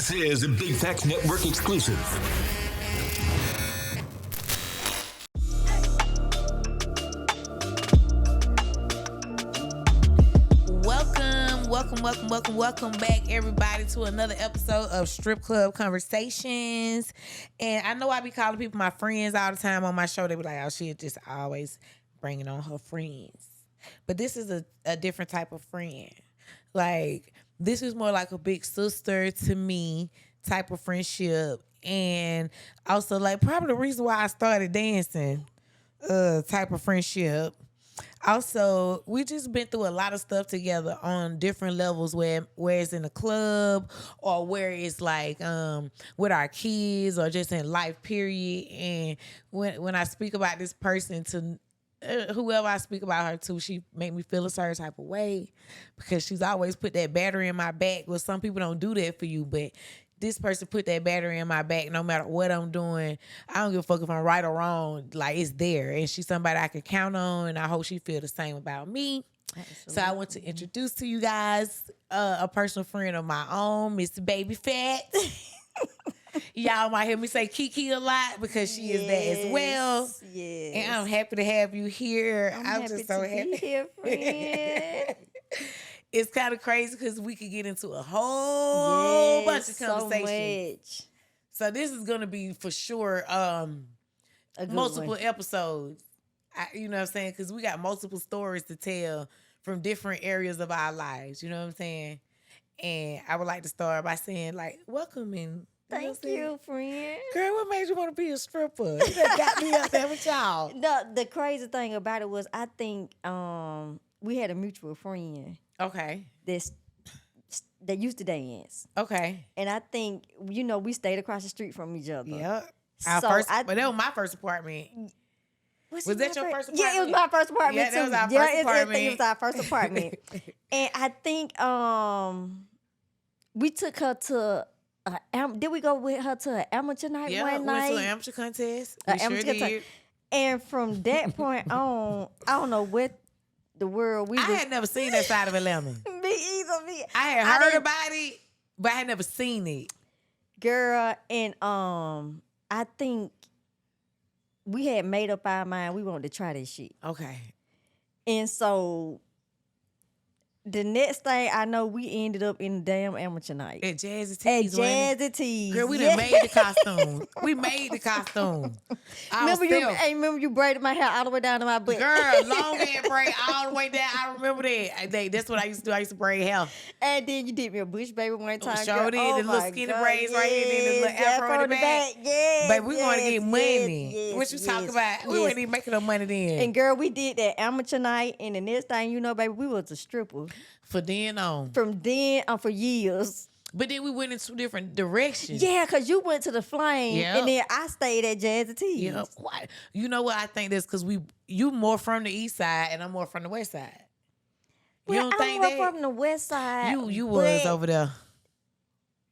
This is a Big Facts Network exclusive. Welcome back, everybody, to another episode of Strip Club Conversations. And I know I be calling people my friends all the time on my show. They be like, oh, she just always bringing on her friends. But this is a different type of friend. Like, this is more like a big sister to me type of friendship. And also, like, probably the reason why I started dancing type of friendship. Also, we just been through a lot of stuff together on different levels, where it's in the club or where it's like with our kids or just in life, period. And when I speak about this person to whoever I speak about her to, she make me feel a certain type of way because she's always put that battery in my back. Well, some people don't do that for you, but this person put that battery in my back no matter what I'm doing. I don't give a fuck if I'm right or wrong. Like, it's there. And she's somebody I can count on, and I hope she feel the same about me. Absolutely. So I want to introduce to you guys a personal friend of my own, Miss Baby Phat. Y'all might hear me say Kiki a lot because she is that as well. Yes. And I'm happy to have you here. I'm just so happy. Be here, friend. It's kind of crazy because we could get into a whole bunch of conversations. So this is going to be for sure multiple episodes. You know what I'm saying? Because we got multiple stories to tell from different areas of our lives. You know what I'm saying? And I would like to start by saying, like, welcome and thank you, friend. Girl, what made you want to be a stripper? You done got me up there with y'all. The crazy thing about it was, I think we had a mutual friend. Okay. That used to dance. Okay. And I think, we stayed across the street from each other. Yeah. But that was my first apartment. Was that your first apartment? Yeah, it was my first apartment too. That was our first apartment. It was our first apartment. And I think we took her to did we go with her to an amateur night one night? Yeah, we went to an amateur contest. We sure did. And from that point on, I don't know what the world I had never seen that side of Atlanta. Me either. I had heard about it, but I had never seen it. Girl, and I think we had made up our mind we wanted to try this shit. Okay. And so the next thing I know, we ended up in the damn amateur night. At Jazzy T's. At Jazzy T's. Girl, we done made the costume. We made the costume. Remember you braided my hair all the way down to my butt. Girl, long hair braid all the way down. I remember that. That's what I used to do. I used to braid hair. And then you did me a bush baby one time. Sure did. The little skinny braids right here. And the little afro in the back. Yeah. Baby, we going to get money. What you talking about? We weren't even making no money then. And girl, we did that amateur night. And the next thing you know, baby, we was a stripper. For then on. From then on for years. But then we went in two different directions. Yeah, because you went to the Flame, and then I stayed at Jazzy T. Yeah. You know what? I think that's because you more from the east side, and I'm more from the west side. You don't think I'm more from the west side. You was over there.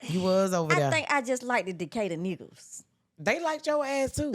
You was over there. I think I just like the Decatur niggas. They liked your ass too.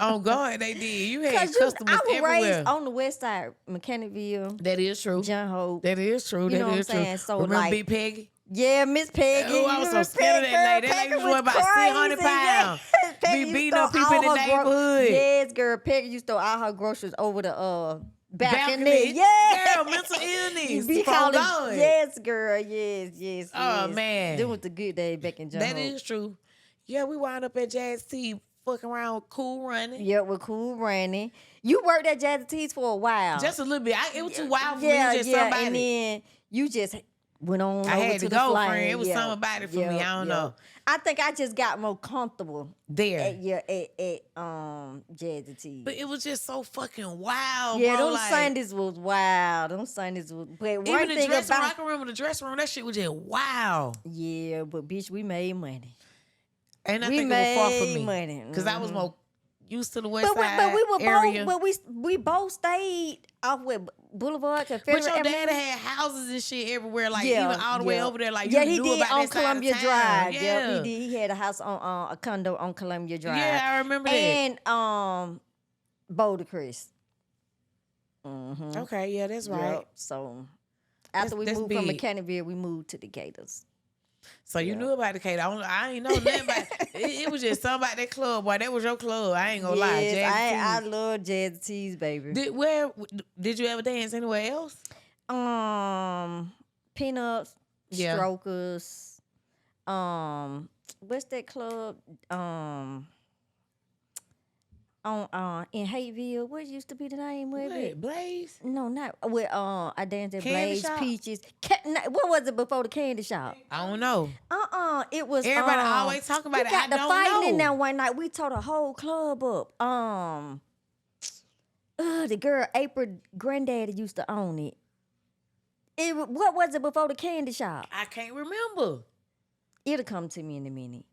Oh God, they did. You had customers I was everywhere. Raised on the west side, Mechanicville. That is true. John Hope. That is true. You know what I'm saying? So remember Big Peggy? Yeah, Miss Peggy. Oh, I was so scared of that lady. That lady was about 600 pounds. Be beating up people in the neighborhood. Yes, girl. Peggy used to throw all her groceries over the balcony. Yeah. Girl, mental illness. Be calling. Yes, girl. Yes. Oh, man. Them was the good days back in John Hope. That is true. Yeah, we wound up at Jazzy T fucking around with Cool Running. Yeah, with Cool Running. You worked at Jazzy T's for a while. Just a little bit. It was too wild for me. Just somebody. And then you just went on I over had to go, the Flame. friend. It was something about it for me. I don't know. I think I just got more comfortable there at Jazzy T. But it was just so fucking wild. Yeah, bro. those Sundays was wild. But even one the thing dressing room, about I can remember the dressing room. That shit was just wild. Yeah, but bitch, we made money. And I think it was far from me money because I was more used to the west side but we were area. Both. But we both stayed off with Boulevard. But your dad had houses and shit everywhere, like even all the way over there. Like you he knew did about on that side Columbia of Drive. town. Yeah, he did. He had a house on a condo on Columbia Drive. Yeah, I remember that. And Boulder Crest. Mm-hmm. Okay, yeah, that's right. Yep. So after we moved from Mechanicville, we moved to the Gators. So you knew about the K. I ain't know nothing about it was just something about that club, boy. That was your club. I ain't gonna lie. Jazzy I T. love Jazzy T's, baby. Did you ever dance anywhere else? Peanuts, Yeah. Strokers. What's that club? On in Hateville, what used to be the name of it? What? Blaze? No, not with I danced at Candy Blaze Shop? Peaches. What was it before the candy shop? I don't know. It was Everybody always talk about we it. got I the don't fighting know. in there one night. We tore the whole club up. The girl April granddaddy used to own it. What was it before the candy shop? I can't remember. It'll come to me in a minute.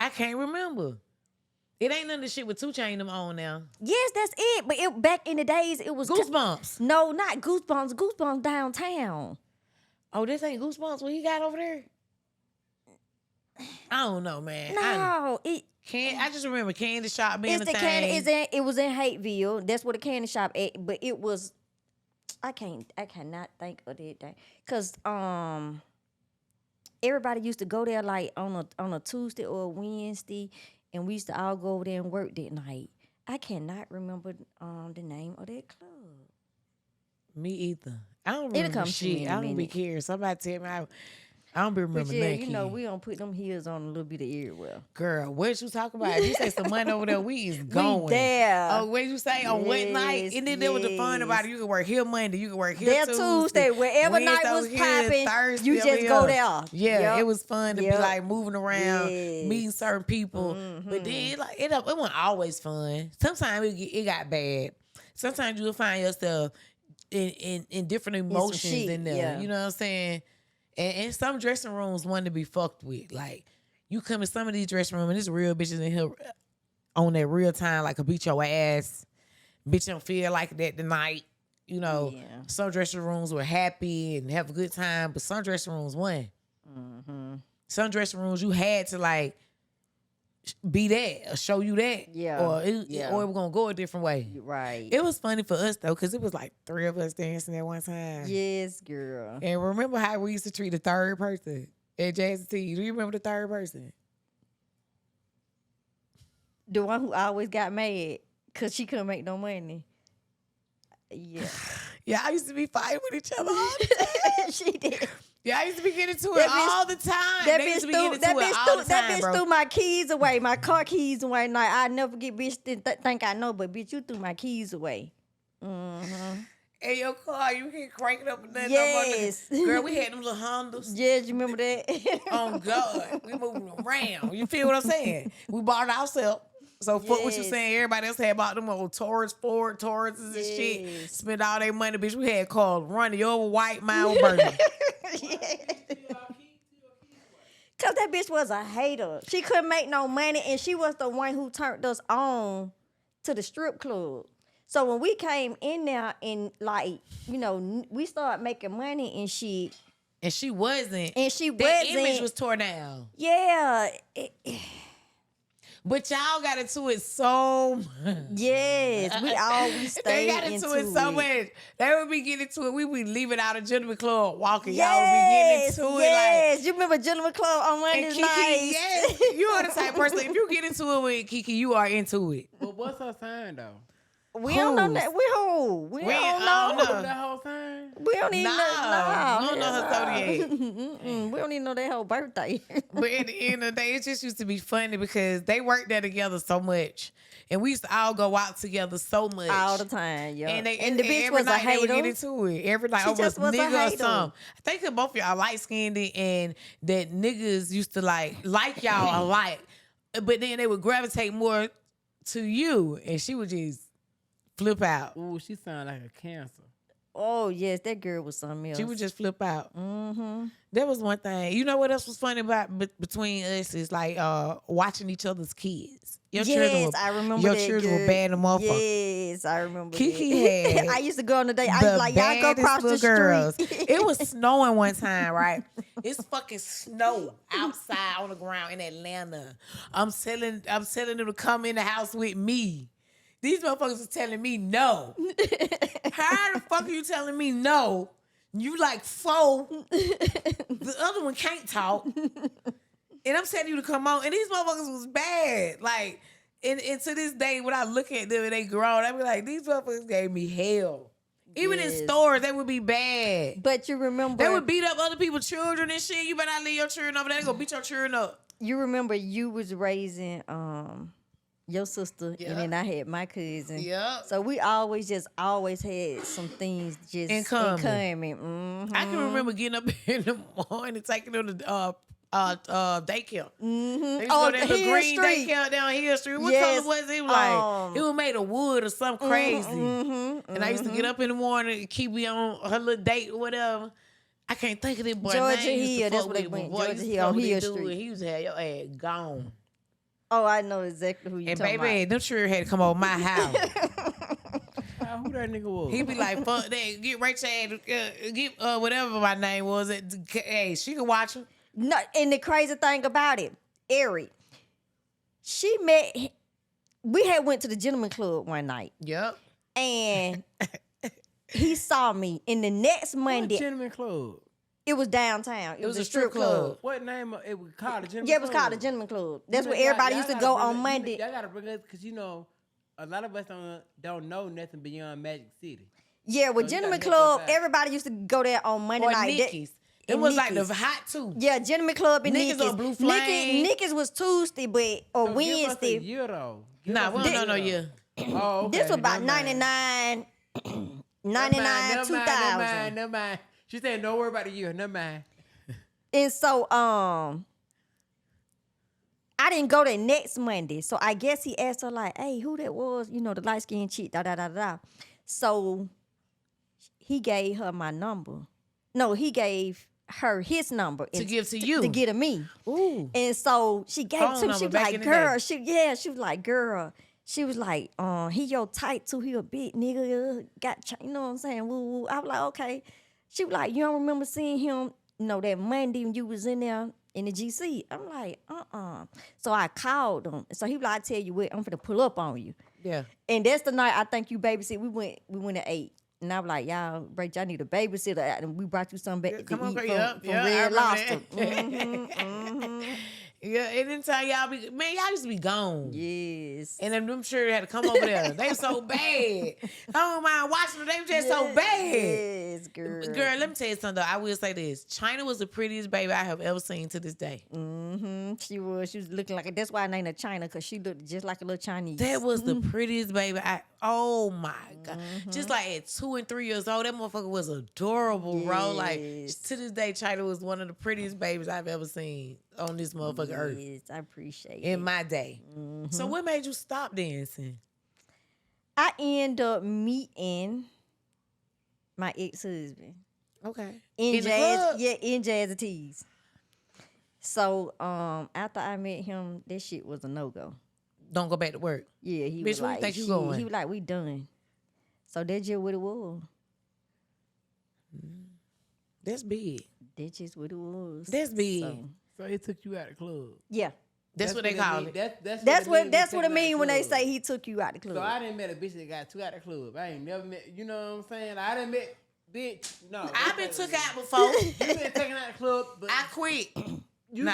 I can't remember. It ain't none of the shit with 2 Chainz them on now. Yes, that's it. But back in the days, it was Goosebumps. No, not Goosebumps. Goosebumps downtown. Oh, this ain't Goosebumps. What he got over there? I don't know, man. No, I just remember Candy Shop being it's a the thing. candy. It was in Hateville. That's where the candy shop at. But it was. I cannot think of that thing because everybody used to go there like on a Tuesday or a Wednesday, and we used to all go over there and work that night. I cannot remember the name of that club. Me either. I don't It'll remember come to me shit. in a I don't be minute. caring. Somebody tell me I don't be But remembering yeah, nothing. you know, we don't put them heels on a little bit of everywhere. Girl, what you talking about? If you say some money over there, we is going. We there. Oh, what you say on what night? Yes, And then there was the fun about it. You can work here Monday, you can work here There Tuesday, wherever Wednesday night was over here, popping, Thursday you over just here. go there. Yeah, Yep. it was fun to be Yep. like moving around, Yes. meeting certain people. But then like it wasn't always fun. Sometimes it got bad. Sometimes you'll find yourself in different emotions shit, in there. yeah. You know what I'm saying? And some dressing rooms want to be fucked with. Like, you come in some of these dressing rooms and there's real bitches in here on that real time, like a beat your ass. Bitch don't feel like that tonight. You know, Yeah. some dressing rooms were happy and have a good time, but some dressing rooms won. Some dressing rooms you had to like be that or show you that. Yeah. Or it Yeah. was going to go a different way. Right. It was funny for us though, because it was like 3 of us dancing at one time. Yes, girl. And remember how we used to treat the third person at Jazzy T? Do you remember the third person? The one who always got mad because she couldn't make no money. Yeah. Yeah, I used to be fighting with each other all the time. She did. Yeah, I used to be getting to it That bitch- all the time. That They used bitch to be threw getting to it all the that time, bitch bro. threw my keys away, my car keys away. Like I never get bitch think I know, but bitch, you threw my keys away. In your car, you can crank it up and nothing. Yes. No more. Girl, we had them little Hondas. Yes, you remember that? Oh God, we moving around. You feel what I'm saying? We bought it ourselves. So fuck what you Yes. saying. Everybody else had bought them old Taurus, Ford Tauruses and shit. Yes. Spent all their money, bitch. We had cars running. Your white, my old burger. Cause that bitch was a hater. She couldn't make no money, and she was the one who turned us on to the strip club. So when we came in there and like, you know, we started making money and shit. And she wasn't. And she That wasn't. image was torn down. Yeah. But y'all got into it so much. Yes. We always They stayed got into it so it. much. They would be getting into it. We would leave it out of Gentleman Club walking. Yes, Y'all would be getting into it like. you remember Gentleman Club on And Monday Kiki, nights? yes, you are the type of person. If you get into it with Kiki, you are into it. But what's her sign though? We don't know Who's? that. We who? We don't I know. don't know. That whole sign? We don't even know. We don't know her zodiac. We don't even know their whole birthday. But at the end of the day, it just used to be funny because they worked there together so much. And we used to all go out together so much. All the time, yeah. And, the and bitch every was a night they would hater. get into it. Every night She over just was a nigga or hater. something. I think that both of y'all light skinned and that niggas used to like y'all a lot. But then they would gravitate more to you. And she would just flip out. Ooh, she sound like a cancer. Oh yes, that girl was something else. She would just flip out. Mm-hmm. That was one thing. You know what else was funny about between us is like watching each other's kids. Your children were, I remember your that, children were girl. bad and motherfuckers. Yes, I remember Kiki that. had I used to go on the date. I the was like, y'all go baddest across the little girls. street. It was snowing one time, right? It's fucking snow outside on the ground in Atlanta. I'm telling them to come in the house with me. These motherfuckers is telling me no. How the fuck are you telling me no You like 4. The other one can't talk. And I'm telling you to come on. And these motherfuckers was bad. Like, and to this day, when I look at them and they grown, I be like, these motherfuckers gave me hell. Even in stores, they would be bad. But you remember... They would beat up other people's children and shit. You better not leave your children over there. They gonna beat your children up. You remember you was raising your sister, and then I had my cousin. Yeah. So we always had some things just in common. Mm-hmm. I can remember getting up in the morning, taking them to daycare. Mm-hmm. They used to go to the green Street. daycare down Hill Street. What color was it? It was like it was made of wood or something crazy. And I used to get up in the morning and keep me on her little date or whatever. I can't think of it, boy. Georgia Hill, that's what they went. Georgia Hill on Hill Street. He used to have your ass gone. Oh, I know exactly who you talking about. And baby, them sure had to come over my house. Who that nigga was? He be like, fuck that. Get Rachel ass, get whatever my name was. Hey, she can watch him. No, and the crazy thing about it, Eric, we had went to the gentleman club one night. Yep. And he saw me. And the next Monday, What gentleman club? it was downtown. It was a strip club. club. What name it was called? The gentleman Yeah, it was club? called the gentleman club. That's where everybody used to go on Monday. Y'all gotta bring us, because a lot of us don't know nothing beyond Magic City. Yeah, with you gentleman gotta help club, us out. everybody used to go there on Monday Or night. Nicky's. It and was like Nicky's. the hot too. Yeah, gentleman club and Nicky's Nicky's. on Blue Flame. Nicky's was Tuesday, but or So Wednesday. Give us a year, though. Nah, we don't know no year. Oh, okay. This was about Never mind. 99, 2000. Never mind. She said, don't worry about the year. Never mind. And so, I didn't go there next Monday. So I guess he asked her like, hey, who that was? The light-skinned chick, da-da-da-da. So he gave her my number. No, he gave her his number. To give to you. To give to me. Ooh. And so she gave it to me. She was like, girl. She was like, girl. She was like, he your type too. He a big nigga. You know what I'm saying? Woo, woo. I was like, okay. She was like, you don't remember seeing him, that Monday when you was in there in the GC? I'm like, So I called him. So he was like, I tell you what, I'm finna pull up on you. Yeah. And that's the night I think you babysit. We went at 8. And I was like, y'all, Rachel, I need a babysitter. And we brought you something back to eat from Red Lobster. Yeah, and then tell y'all y'all used to be gone. Yes. And then I'm sure they had to come over there. They so bad. I don't mind watching them. They were just so bad. Yes, girl. Girl, let me tell you something though. I will say this. China was the prettiest baby I have ever seen to this day. Mm-hmm. She was looking like it. That's why I named her China, because she looked just like a little Chinese. That was the prettiest baby. Oh my God. Just like at 2 and 3 years old, that motherfucker was adorable, bro. Like to this day, China was one of the prettiest babies I've ever seen on this motherfucking earth. Yes, I appreciate it. In my day. So what made you stop dancing? I ended up meeting my ex-husband. Okay. In the club? in Jazzy T's. So after I met him, that shit was a no-go. Don't go back to work. Yeah, he Bitch, was where like, you think you going? He was like, we done. So that's just what it was. That's big. That's just what it was. That's big. So he took you out of the club. Yeah. That's what they call it. That's what it mean when they say he took you out the club. So I didn't met a bitch that got took out the club. I ain't never met, you know what I'm saying? I didn't met bitch. No. I've been took out before. You been taken out the club, but I quit. you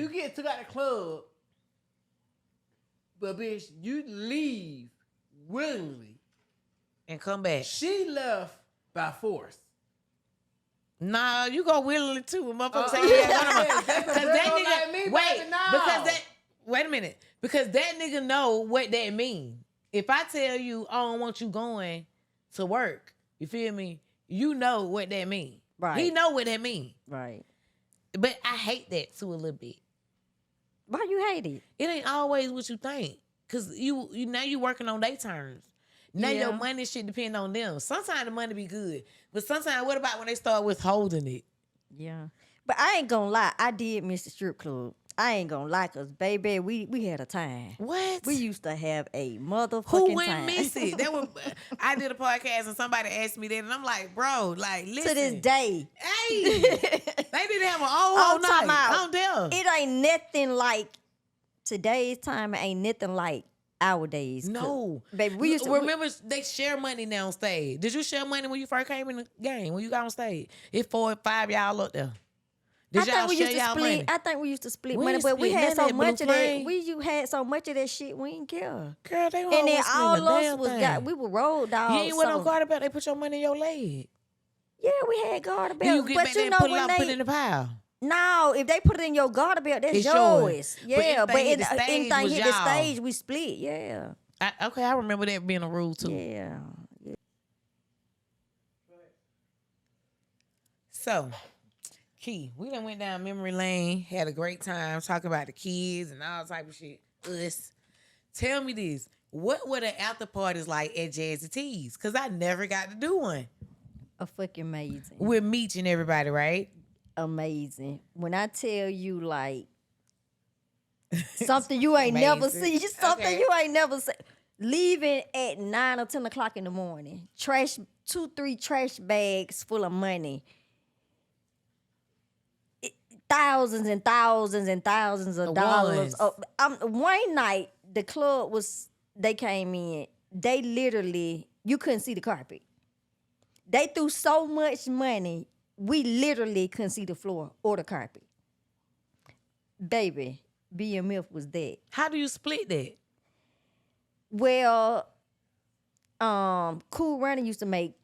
get took out the club, but bitch, you leave willingly. And come back. She left by force. Nah, you go willingly too. Motherfuckers say, yeah, because that nigga, wait a minute. Because that nigga know what that mean. If I tell you I don't want you going to work, you feel me? You know what that mean. Right. He know what that mean. Right. But I hate that too a little bit. Why you hate it? It ain't always what you think. Cause you now you working on their terms. Now your money shit depend on them. Sometimes the money be good. But sometimes what about when they start withholding it? Yeah. But I ain't gonna lie, I did miss the strip club. I ain't gonna lie, cause baby, we had a time. What? We used to have a motherfucking Who went time. miss it? That was, I did a podcast and somebody asked me that, and I'm like, bro, like, listen. To this day. Hey, they didn't have an whole night. I'm there. It ain't nothing like today's time. It ain't nothing like our days. No. Baby, we used to remember they share money now on stage. Did you share money when you first came in the game? When you got on stage? It's 4 or 5 y'all up there. Did y'all share y'all money? I think we used to split We money, ain't but we split had none so of that much blue of that. flame. You had so much of that shit. We didn't care. Girl, they And then wasn't all split a us damn was thing. we were road dogs. You ain't with no so- garter belt. They put your money in your leg. Yeah, we had garter Then you belts. get But back you there and know pull it when out, they put it in the pile. no, if they put it in your garter belt, that's It's yours. yours. Yeah, But but anything hit the stage anything was hit the y'all. stage, we split. Yeah, Okay, I remember that being a rule too. yeah. So, Key, we done went down memory lane, had a great time talking about the kids and all type of shit. Us. Tell me this. What were the after parties like at Jazzy T's? Because I never got to do one. Fucking amazing. With Meech and everybody, right? Amazing. When I tell you like something you ain't never Amazing. seen, something Okay. you ain't never seen. Leaving at 9 or 10 o'clock in the morning, 3 trash bags full of money, thousands and thousands and thousands of The dollars. ones. One night the club they came in. They literally you couldn't see the carpet. They threw so much money, we literally couldn't see the floor or the carpet. Baby, BMF was that. How do you split that? Well, Cool Running used to make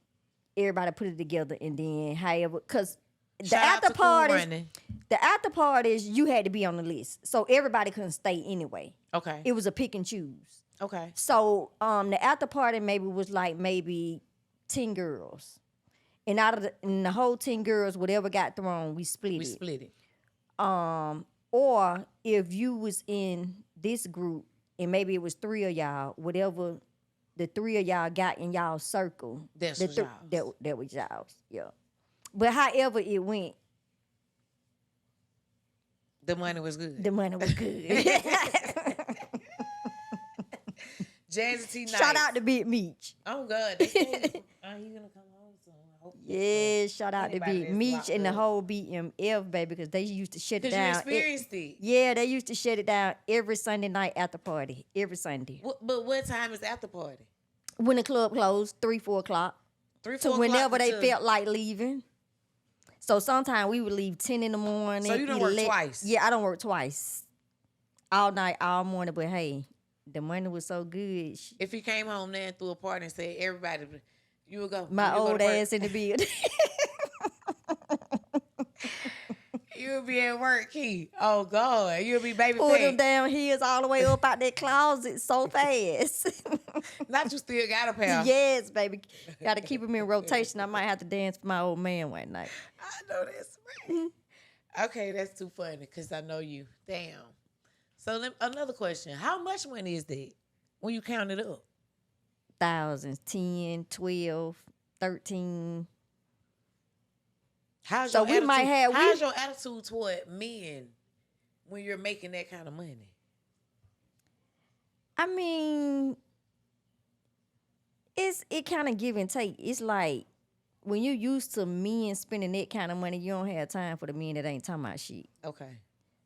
everybody put it together, and then however, because the Shout out after to Cool parties, Running. you had to be on the list, so everybody couldn't stay anyway. Okay. It was a pick and choose. Okay. So the after party was maybe 10 girls. And out of the whole 10 girls, whatever got thrown, we split We it. split it. Or if you was in this group and maybe it was 3 of y'all, whatever the 3 of y'all got in y'all circle, That's the was th- y'all's. that was y'all's. Yeah. But however it went, The money was good. the money was good. Jazzy T nice. Shout out to Big Meech. Oh God. They say, he gonna come home soon. I hope Yeah, shout out to Anybody Big that's Meech locked and the up. whole BMF, baby, because they used to shut it Because you down. experienced it. Yeah, they used to shut it down every Sunday night after party. Every Sunday. But what time is after party? When the club closed, 3, 4 o'clock. 3, 4 To o'clock whenever they until- felt like leaving. So sometimes we would leave 10 in the morning. So you done work twice? Yeah, I don't work twice. All night, all morning. But hey, the money was so good. If he came home there and threw a party and said everybody, you would go. My you would go old to work. ass in the building. You would be at work, Key. Oh God, you'll be Baby Pull them Phat. down heels all the way up out that closet so fast. Not you still got a pair. Yes, baby. Got to keep him in rotation. I might have to dance for my old man one night. I know that's right. Okay, that's too funny because I know you. Damn. So another question: how much money is that when you count it up? Thousands, 10, 12, 13. How's So your we attitude, might have- How's your attitude toward men when you're making that kind of money? I mean, it kind of give and take. It's like when you used to men spending that kind of money, you don't have time for the men that ain't talking about shit. Okay,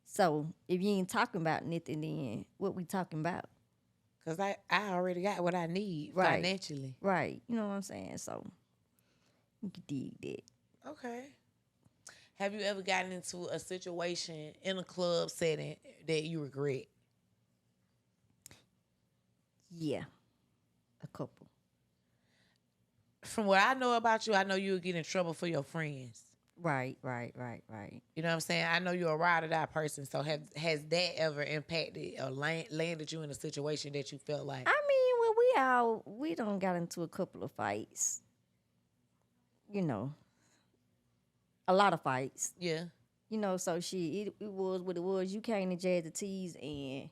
So if you ain't talking about nothing, then what we talking about? because I already got what I need Right. financially. Right. You know what I'm saying? So you can dig that. Okay. Have you ever gotten into a situation in a club setting that you regret? Yeah. A couple. From what I know about you, I know you'll get in trouble for your friends. Right. You know what I'm saying? I know you're a ride or die person. So has that ever impacted or landed you in a situation that you felt like? I mean, well, we done got into a couple of fights. You know, a lot of fights. Yeah. You know, so it was what it was. You came to Jazzy T's and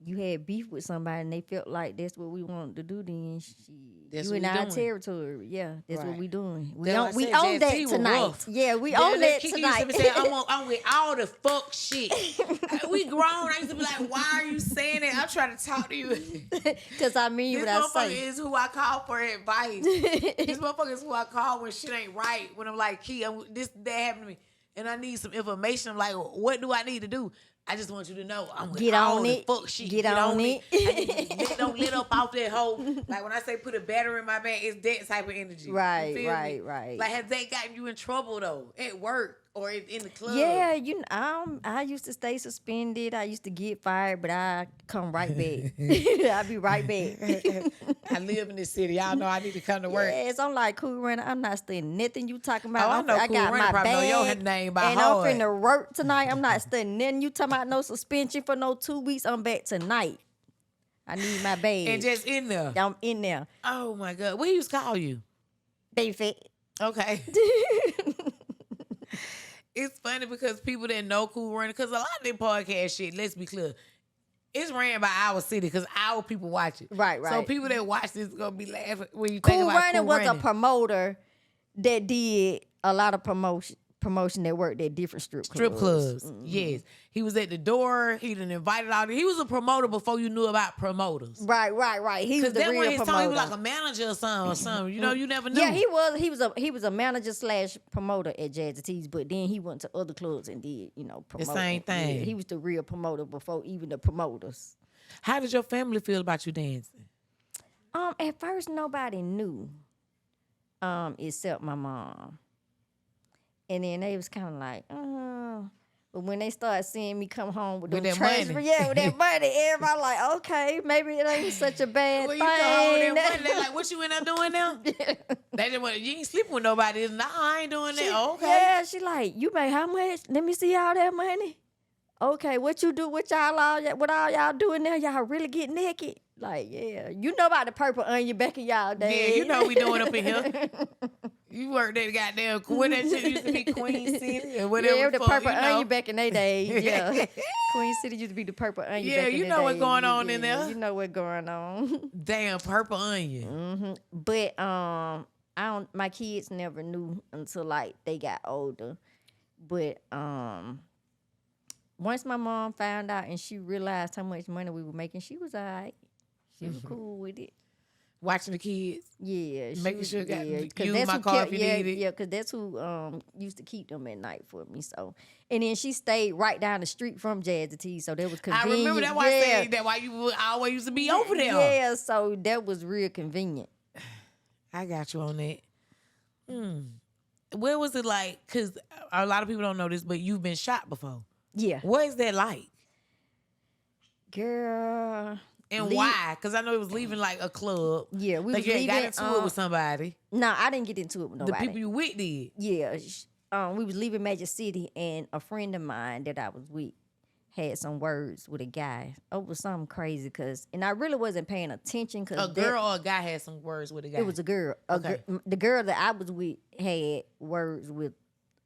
you had beef with somebody and they felt like that's what we wanted to do, then That's you in what we our doing. territory. Yeah, that's what Right. we doing. We That's own, why we I said own Jazzy that T was tonight. rough. Yeah, we own that Kiki tonight. used to say, I'm with all the fuck shit. We grown. I used to be like, why are you saying that? I'm trying to talk to you. Because I mean This what I motherfucker say. is who I call for advice. This motherfucker is who I call when shit ain't right. When I'm like, Key, that happened to me. And I need some information. I'm like, what do I need to do? I just want you to know I'm with Get all on the it. fuck shit. Get on I it. need to don't lit up off that hoe. Like when I say put a battery in my bag, it's that type of energy. You Right, feel right, me? right. Like has that gotten you in trouble though? At work or in the club? Yeah, I used to stay suspended. I used to get fired, but I come right back. I be right back. I live in this city. Y'all know I need to come to work. Yes, I'm like Cool Runner. I'm not studying nothing you talking about. Oh, I know I Cool got Runner my probably know your bag, name by and heart. I'm finna work tonight. I'm not studying nothing you talking about. No suspension for no 2 weeks. I'm back tonight. I need my bag. And just in there. I'm in there. Oh my God. What he used to call you? Baby Phat. Okay. It's funny because people that know Cool Runner, because a lot of them podcast shit, let's be clear, it's ran by our city because our people watch it. Right, So right. people that watch this gonna be laughing when you think Cool about Runner Cool was a Runner. promoter that did a lot of promotion that worked at different strip clubs. Yes. He was at the door. He done invited all the, he was a promoter before you knew about promoters. Right. He was Because the then real when he promoter. told he was like a manager or something. You know, you never knew. Yeah, he was a manager / promoter at Jazzy T's, but then he went to other clubs and did, promote. same thing. Yeah, he was the real promoter before even the promoters. How did your family feel about you dancing? At first nobody knew, except my mom. And then they was kind of like, but when they started seeing me come home with With them that transfer, money. yeah, with that money, everybody like, okay, maybe it ain't such a bad When thing. you come home with that money, they like, what you end up doing now? They just want, you ain't sleeping with nobody. Nah, I ain't doing that. Okay. Yeah, she like, you made how much? Let me see all that money. Okay, what you do with what all y'all doing there? Y'all really get naked? Like, yeah, you know about the purple onion back in y'all days. Yeah, you know we doing up in here. You worked that goddamn, what that shit used to be Queen City or whatever. Yeah, the fuck, purple you know. onion back in their days. Yeah, Queen City used to be the purple onion. Yeah, back in you the know what's days. going on in Yeah, there. You know what's going on. Damn, purple onion. But my kids never knew until like they got older. But once my mom found out and she realized how much money we were making, she was all right. She was cool with it. Watching the kids. Yeah, Making sure you got- use that's my who car if you yeah, need it. Yeah, because that's who used to keep them at night for me. So, and then she stayed right down the street from Jazzy T, so that was I convenient. remember that why I said that why you always used to be over there. Yeah, so that was real convenient. I got you on that. Where was it like? Because a lot of people don't know this, but you've been shot before. Yeah, What is that like? girl. And why? Because I know it was leaving like a club. Yeah, we Like was you ain't got leaving, into it with somebody. No, I didn't get into it with nobody. The people you with did. Yeah, we was leaving Magic City, and a friend of mine that I was with had some words with a guy. It was something crazy, and I really wasn't paying attention. Cause A girl or a guy had some words with a guy. It was a girl. Okay. The girl that I was with had words with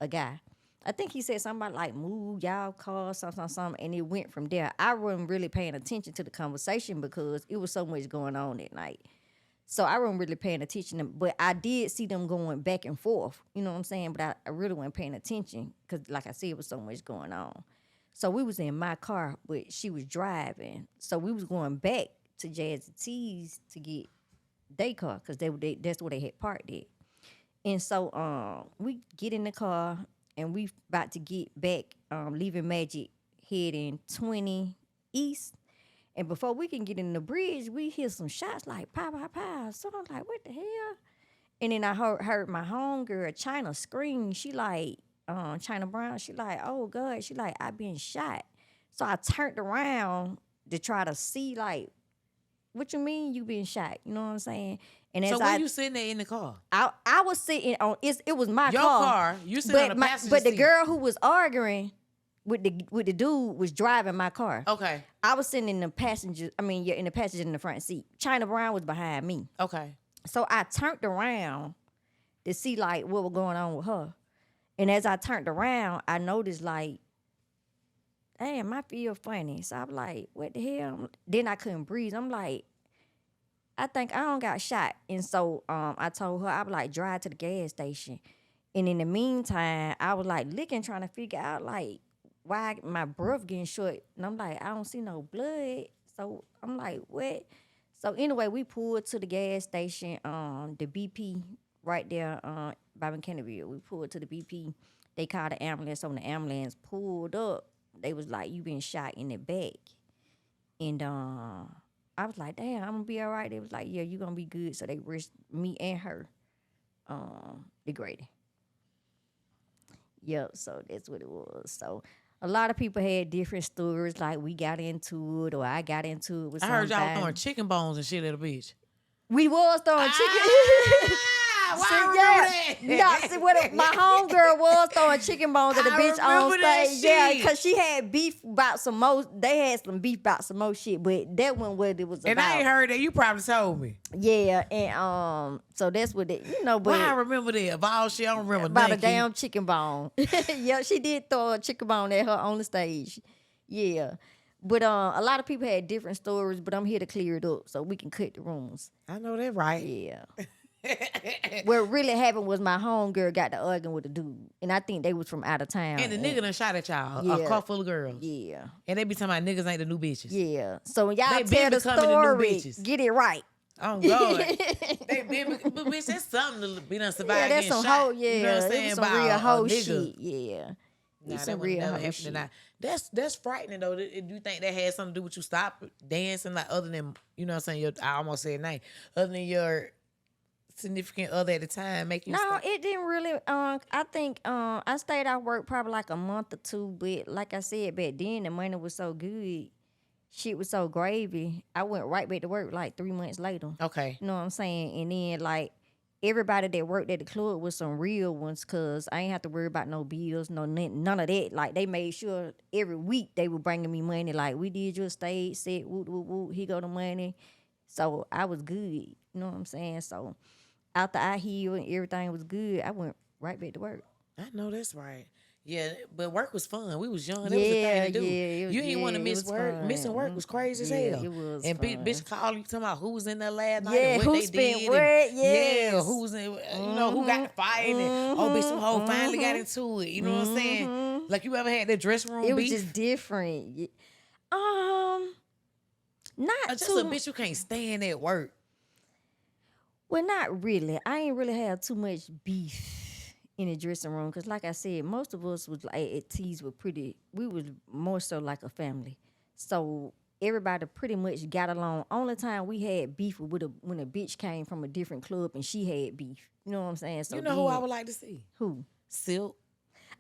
a guy. I think he said something about like move y'all car, something, and it went from there. I wasn't really paying attention to the conversation because it was so much going on that night. So I wasn't really paying attention, but I did see them going back and forth. You know what I'm saying? But I really wasn't paying attention because, like I said, it was so much going on. So we was in my car, but she was driving. So we was going back to Jazzy T's to get their car because that's where they had parked at. And so we get in the car and we about to get back, leaving Magic, heading 20 East. And before we can get in the bridge, we hear some shots like pow, pow, pow. So I'm like, what the hell? And then I heard my homegirl, China, scream. She like, China Brown, she like, oh God, she like, I been shot. So I turned around to try to see like, what you mean you been shot? You know what I'm saying? And as So where you sitting there in the car? I was sitting on, it was my Your car. car. You sitting on the passenger But the seat. girl who was arguing with the dude was driving my car. Okay. I was sitting in the passenger in the front seat. China Brown was behind me. Okay. So I turned around to see like what was going on with her. And as I turned around, I noticed like, damn, I feel funny. So I'm like, what the hell? Then I couldn't breathe. I'm like, I think I don't got shot. And so I told her, I was like, drive to the gas station. And in the meantime, I was like licking, trying to figure out like why my breath getting short. And I'm like, I don't see no blood. So I'm like, what? So anyway, we pulled to the gas station, the BP right there by McKinneyville. We pulled to the BP. They called the ambulance. So when the ambulance pulled up, they was like, you been shot in the back. And I was like, damn, I'm gonna be all right. They was like, yeah, you gonna be good. So they rushed me and her, the Grady. Yep, so that's what it was. So a lot of people had different stories, like we got into it or I got into it with I heard y'all somebody. throwing chicken bones and shit at the beach. We was throwing chicken. Why I remember that? Nah, see what my homegirl was throwing chicken bones at the I bitch on remember that stage. Yeah, shit. because she had beef about some more. They had some beef about some more shit, but that wasn't what it was And about. I ain't heard that. You probably told me. Yeah, and so that's what it, but Why I remember that? Of all shit, I don't remember about a nothing. damn chicken bone. Yeah, she did throw a chicken bone at her on the stage. Yeah. But a lot of people had different stories, but I'm here to clear it up so we can cut the rumors. I know that right. Yeah. What really happened was my homegirl got to arguing with a dude, and I think they was from out of town. And the nigga done shot at y'all. Yeah. A car full of girls. Yeah. And they be talking about niggas ain't the new bitches. Yeah. So when y'all They tell been the becoming the new story, bitches. get it right. Oh God. They been, but bitch, that's something to be done survive Yeah, that's getting some shot. hoe. Yeah, You know what I'm it saying? was By some real a hoe nigga. shit. Yeah. Nah, It's that some would real never hoe happen shit. tonight. That's frightening though. Do you think that had something to do with you stop dancing, like other than, you know what I'm saying? I almost said name. Other than your significant other at the time making you No, stop? it didn't really. I think I stayed out work probably like a month or two, but like I said back then, the money was so good, shit was so gravy. I went right back to work like 3 months later. Okay. You know what I'm saying? And then like everybody that worked at the club was some real ones, cause I ain't have to worry about no bills, none of that. Like they made sure every week they were bringing me money. Like we did your stage set, woo woo woo. He go the money, so I was good. You know what I'm saying? So after I healed and everything was good, I went right back to work. I know that's right. Yeah, but work was fun. We was young. That was the thing to do. You didn't want to miss work. fun. Missing work was crazy as hell. It was and fun. bitch call you talking about who was in there last night Yeah, and what who they spent did. what, and, yes. Yeah, who's in, you know, who got the fight and oh bitch, some hoe finally got into it. You know what I'm saying? Like you ever had that dressing room It was beef? just different. Not Just too a bitch you can't stand at work. Well, not really. I ain't really have too much beef in the dressing room because, like I said, most of us was like at T's were pretty. We was more so like a family, so everybody pretty much got along. Only time we had beef was when a bitch came from a different club and she had beef. You know what I'm saying? So You know who I would like to see? Who? Silk.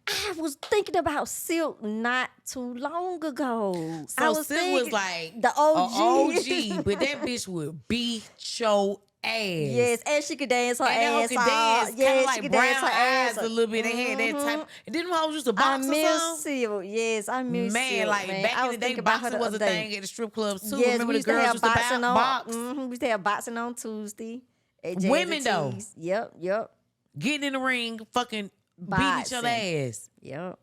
I was thinking about Silk not too long ago. I So was Silk thinking was like the OG. a OG, but that bitch would beat your ass. Yes, and she could dance her And that hoe ass could off. dance, kind Yes, of she like could brown dance her eyes ass a off. little bit. They had that type. Didn't hoes used to I box or miss something? Silk. Yes, I miss Man, Silk, like man. back I in was the day, thinking about her boxing the was a other day. thing at the strip clubs too. Yes, Remember we the used to girls have used to boxing on. box? We used to have boxing on Tuesday. At Jazzy Women, though. T's. Yep. Getting in the ring, fucking beating each other Boxing. ass. Yep.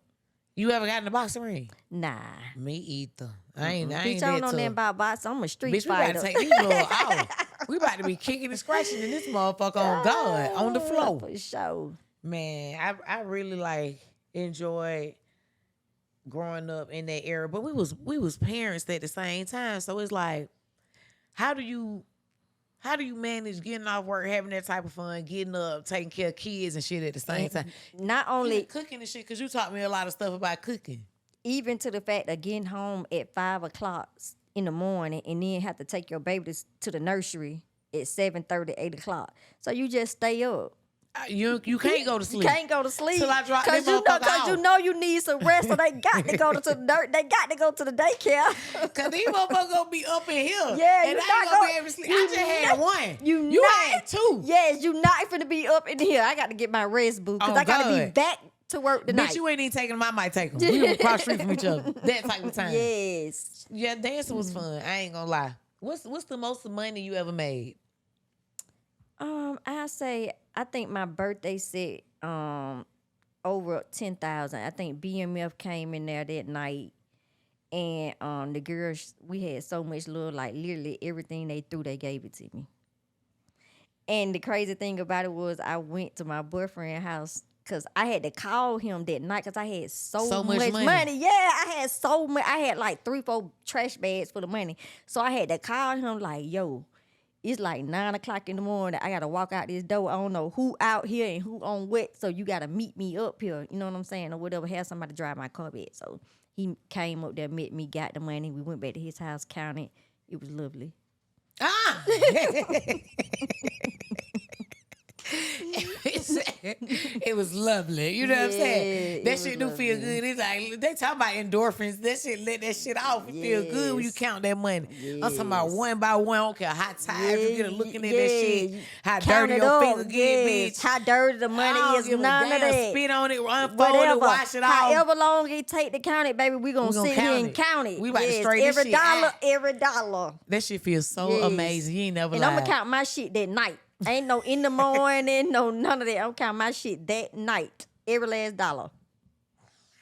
You ever got in the boxing ring? Nah. Me either. I ain't Bitch, I that don't know tough. nothing about boxing. I'm a street Bitch, we about fighter. to take these little out. We about to be kicking and scratching in this motherfucker on God, on the floor. For sure. Man, I really like enjoyed growing up in that era, but we was parents at the same time, so it's like, how do you manage getting off work, having that type of fun, getting up, taking care of kids and shit at the same time? Not only Even cooking and shit, because you taught me a lot of stuff about cooking. even to the fact of getting home at 5 o'clock in the morning and then have to take your baby to the nursery at 7:30, 8 o'clock. So you just stay up. You can't go to sleep. You can't go to sleep Till I drop because them motherfucker you out. know you need some rest. So they got to go to the they got to go to the daycare. Cause these motherfuckers gonna be up in here. Yeah, and you I ain't not gonna be able to sleep. I just had one. You had two. Yes, you not finna be up in here. I got to get my rest boo because Oh, I got to be God. back to work tonight. Bitch, you ain't even taking them. I might take them. We were cross street from each other. That type of time. Yes. Yeah, dancing was fun. I ain't gonna lie. What's the most money you ever made? I think my birthday set over 10,000. I think BMF came in there that night, and the girls, we had so much love, like literally everything they threw, they gave it to me. And the crazy thing about it was I went to my boyfriend's house because I had to call him that night because I had so much money. Yeah, I had so much. I had like 3-4 trash bags for the money. So I had to call him like, yo, it's like 9 o'clock in the morning. I gotta walk out this door. I don't know who out here and who on what. So you gotta meet me up here. You know what I'm saying? Or whatever. Have somebody drive my car back. So he came up there, met me, got the money. We went back to his house, counted. It was lovely. Ah. It was lovely. You know what I'm saying? That shit do feel good. It's like they talk about endorphins. That shit let that shit off. It feel good when you count that money. I'm talking about one by one. I don't care how tired you get looking at that shit. How Count dirty it your up. finger get, bitch. How dirty the money I don't is. give a None of damn. that. Spit on it, unfold Whatever. it, wash it off. However long it take to count it, baby, we gonna sit here and count it. We about to straight this every shit dollar, out. every dollar. That shit feels so Yes. amazing. You ain't never And lied. I'm gonna count my shit that night. Ain't no in the morning, no none of that. I'm counting my shit that night. Every last dollar.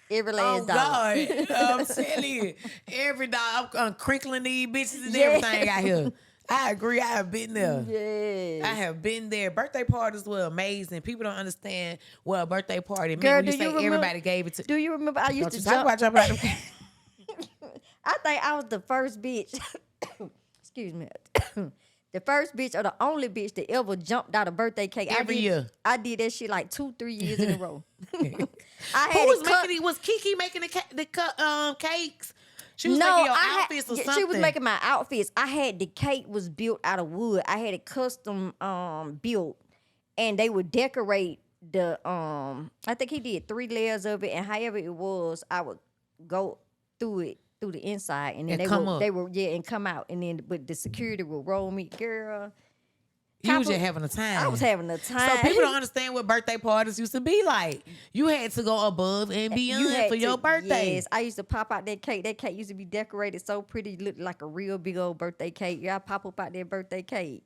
Every last dollar. God, I'm telling you, every dollar, I'm crinkling these bitches and Yeah. everything out here. I agree. I have been there. Yes. I have been there. Birthday parties were amazing. People don't understand what a birthday party Girl, meant when you do say you remember- everybody gave it to. Do you remember I used Don't you to talk jump? about jumping out the I think I was the first bitch. Excuse me. The first bitch or the only bitch that ever jumped out a birthday cake. Every year. I did that shit like 2-3 years in a row. I Who had was it cut. making it? Was Kiki making the cakes? She was making your outfits or something. She was making my outfits. I had the cake was built out of wood. I had it custom built, and they would decorate the I think he did 3 layers of it, and however it was, I would go through it through the inside, and then they would and come out, and then but the security would roll me, girl. You was just having a time. I was having a time. So people don't understand what birthday parties used to be like. You had to go above and beyond for your birthday. Yes, I used to pop out that cake. That cake used to be decorated so pretty, looked like a real big old birthday cake. Yeah, I pop up out that birthday cake.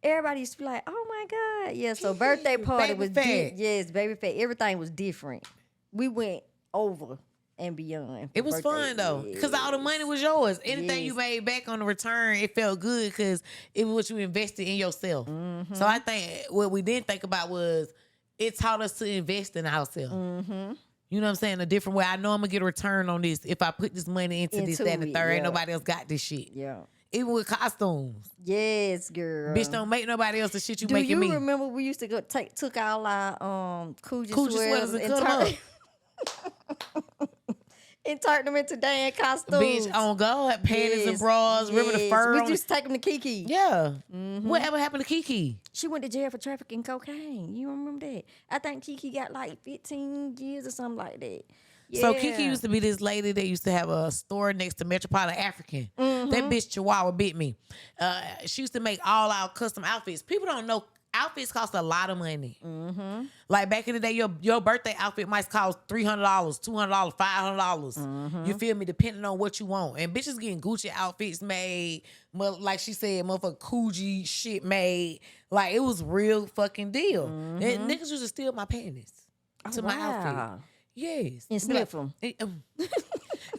Everybody used to be like, "Oh my God!" Yeah, so birthday party Baby was Phat. yes, Baby Phat. Everything was different. We went over and beyond. It was fun though, because all the money was yours. Anything you made back on the return, it felt good because it was what you invested in yourself. So I think what we didn't think about was it taught us to invest in ourselves. You know what I'm saying? A different way. I know I'm gonna get a return on this if I put this money into this, that, and the it, third. Ain't yeah. nobody else got this shit. Yeah. Even with costumes. Yes, girl. Bitch, don't make nobody else the shit you Do making you me. remember we used to go took all our Coogi Sweaters and cut 'em up. and turned them into damn costumes. Bitch, on God, panties and Yes, bras, remember the yes. fur We on used to take them to Kiki. Yeah. Whatever happened to Kiki? She went to jail for trafficking cocaine. You remember that? I think Kiki got like 15 years or something like that. So Yeah. Kiki used to be this lady that used to have a store next to Metropolitan African. That bitch Chihuahua bit me. She used to make all our custom outfits. People don't know outfits cost a lot of money. Like back in the day, your birthday outfit might cost $300, $200, $500. You feel me? Depending on what you want. And bitches getting Gucci outfits made, like she said, motherfucking Coogee shit made. Like it was real fucking deal. And niggas used to steal my panties to my outfit. Yes. And sniff them.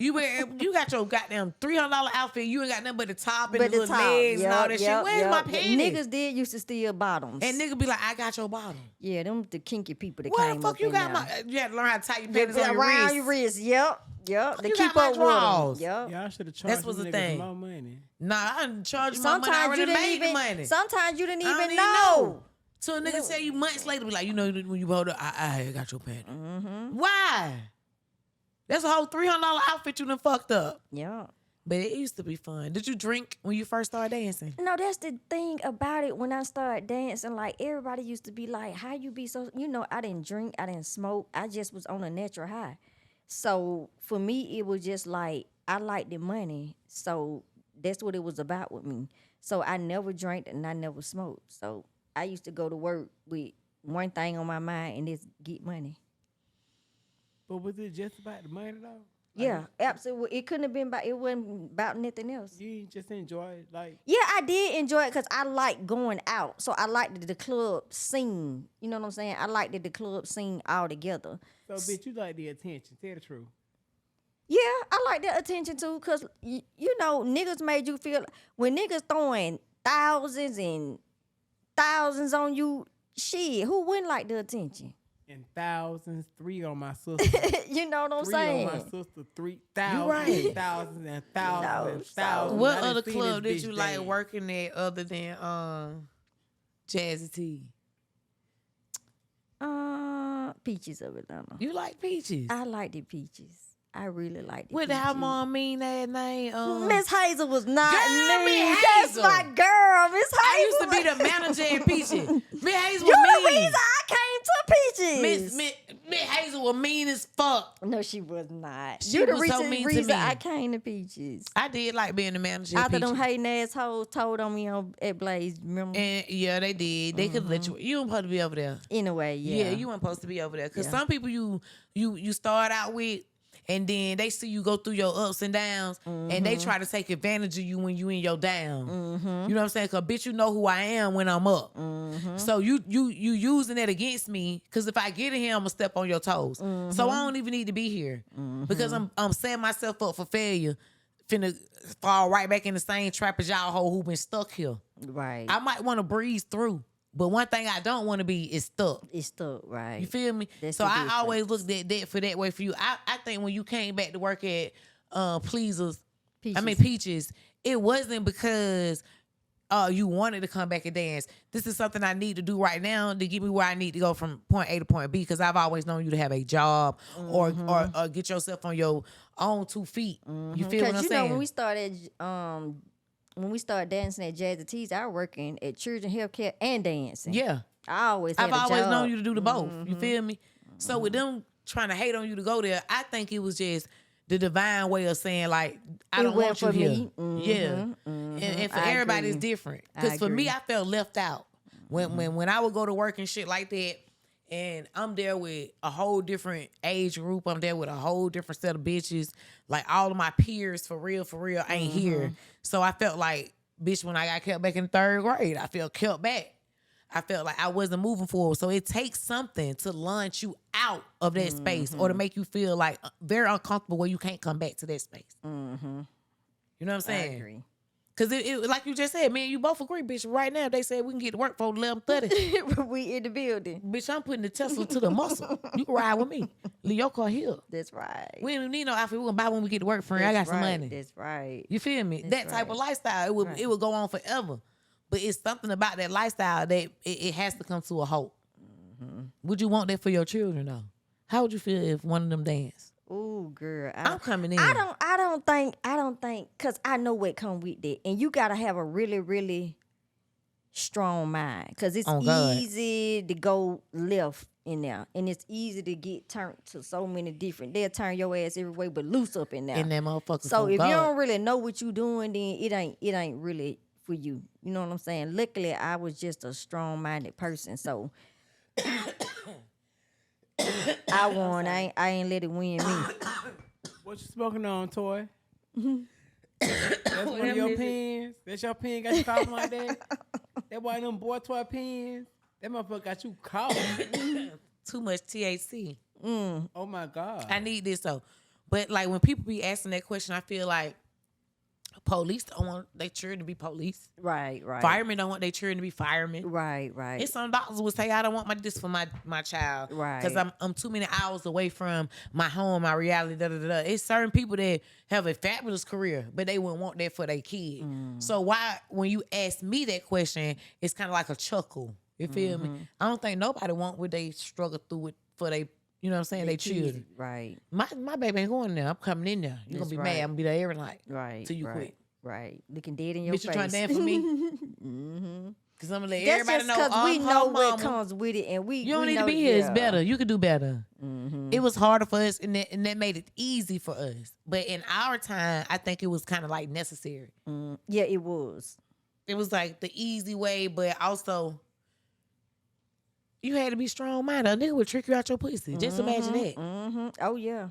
You got your goddamn $300 outfit. You ain't got nothing but the top and But the the little top. legs and all that Yep, shit. Where's yep. my panties? Niggas did used to steal bottoms. And nigga be like, I got your bottom. Yeah, them the kinky people that Where came the fuck up you in got there. my? You had to learn how to tie your Yeah, panties on your around wrist. your wrist. Yep. To You keep got my up with them. draws. Yep. Y'all should have charged That's what's them the niggas thing. more money. Nah, I done charged my money. I Sometimes already you didn't made even. the money. Sometimes you didn't I don't even know. So a nigga tell you months later, be like, you know, when you hold up, I got your panties. Why? That's a whole $300 outfit you done fucked up. Yeah. But it used to be fun. Did you drink when you first started dancing? No, that's the thing about it. When I started dancing, like everybody used to be like, "How you be so?" You know, I didn't drink, I didn't smoke. I just was on a natural high. So for me, it was just like I liked the money. So that's what it was about with me. So I never drank and I never smoked. So I used to go to work with one thing on my mind, and it's get money. But was it just about the money though? Yeah, absolutely. It couldn't have been about. It wasn't about nothing else. You ain't just enjoy it, like. Yeah, I did enjoy it because I like going out. So I liked the club scene. You know what I'm saying? I liked the club scene all together. So, bitch, you like the attention. Tell the truth. Yeah, I like that attention too because, you know, niggas made you feel, when niggas throwing thousands and thousands on you, shit, who wouldn't like the attention? and thousands, 3 on my sister. You know what I'm 3 saying? on my sister, 3,000, You right. thousands and thousands and No, thousands. What I done other seen club this did you bitch like dance. working at other than Jazzy T? Peaches of Atlanta. You like Peaches? I like the Peaches. I really like the What the Peaches. how mom mean that name? Miss Hazel was not Girl, mean. Miss That's Hazel. my girl, Miss Hazel. I used to be the manager at Peaches. Miss Hazel You the was mean. reason I came to Peaches. Miss Hazel was mean as fuck. No, she was not. She You the was so mean to reason me. I came to Peaches. I did like being the manager at After Peaches. them hating assholes told on me at Blaze, remember? And yeah, they did. They could let you. You weren't supposed to be over there. Anyway, Yeah, you weren't supposed to be over there. Cause Yeah. some people you start out with, and then they see you go through your ups and downs, and they try to take advantage of you when you in your down. You know what I'm saying? Cause bitch, you know who I am when I'm up. So you using that against me. Cause if I get in here, I'm gonna step on your toes. So I don't even need to be here because I'm setting myself up for failure. Finna fall right back in the same trap as y'all hoe who been stuck here. Right. I might want to breeze through, but one thing I don't want to be is stuck. It's stuck, right. You feel me? That's So the I difference. always looked at that for that way for you. I think when you came back to work at Pleasers, Peaches, it wasn't because you wanted to come back and dance. This is something I need to do right now to get me where I need to go from point A to point B, because I've always known you to have a job or get yourself on your own 2 feet. You feel what I'm you saying? know, when we started dancing at Jazzy T's, I was working at Children Healthcare and dancing. Yeah. I always had I've a always job. known you to do the both. You feel me? So with them trying to hate on you to go there, I think it was just the divine way of saying, like, I It don't went want you for here. me. Yeah. And for I everybody, it's agree. different. I Because for me, agree. I felt left out. When I would go to work and shit like that, and I'm there with a whole different age group. I'm there with a whole different set of bitches. Like, all of my peers, for real, ain't here. So I felt like, bitch, when I got kept back in 3rd grade, I felt kept back. I felt like I wasn't moving forward. So it takes something to launch you out of that space or to make you feel like very uncomfortable where you can't come back to that space. You know what I'm saying? I agree. Because it like you just said, me and you both agree, bitch. Right now, they said we can get to work for 11:30. We in the building. Bitch, I'm putting the Tesla to the muscle. You can ride with me. Leave your car here. That's right. We don't even need no outfit. We're going to buy when we get to work, friend. I got That's some right. money. That's right. You feel me? That's That type of right. lifestyle, Right. it would go on forever. But it's something about that lifestyle that it has to come to a halt. Would you want that for your children, though? How would you feel if one of them danced? Ooh, girl. I'm coming in. I don't think, because I know what come with that. And you got to have a really, really strong mind. Because it's Oh, God. easy to go left in there. And it's easy to get turned to so many different. They'll turn your ass every way but loose up in there. In that motherfucker. So for if God. you don't really know what you doing, then it ain't really for you. You know what I'm saying? Luckily, I was just a strong-minded person. So I won. I ain't let it win me. What you smoking on, Toy? That's one of your pens? That's your pen got you coughing like that? That one of them boy toy pens? That motherfucker got you coughing. Too much THC. Oh my God. I need this, though. But, like, when people be asking that question, I feel like police don't want their children to be police. Right. Firemen don't want their children to be firemen. Right. And some doctors would say, I don't want this for my child. Right. Because I'm too many hours away from my home, my reality, da-da-da-da. It's certain people that have a fabulous career, but they wouldn't want that for their kid. So why, when you ask me that question, it's kind of like a chuckle. You feel me? I don't think nobody want what they struggle through it for they, you know what I'm saying, they children. Right. My baby ain't going there. I'm coming in there. You're going to That's be right. mad. I'm going to be there every night. Right. Till you quit. Right. Looking dead in your Bitch, face. you trying to dance for me? Because I'm going to let That's everybody just know. because we her know what mama. comes with it, and we You don't we need to know, be here. It's yeah. better. You could do better. It was harder for us, and that made it easy for us. But in our time, I think it was kind of like necessary. Yeah, it was. It was like the easy way, but also you had to be strong-minded. A nigga would trick you out your pussy. Just imagine that. Oh yeah.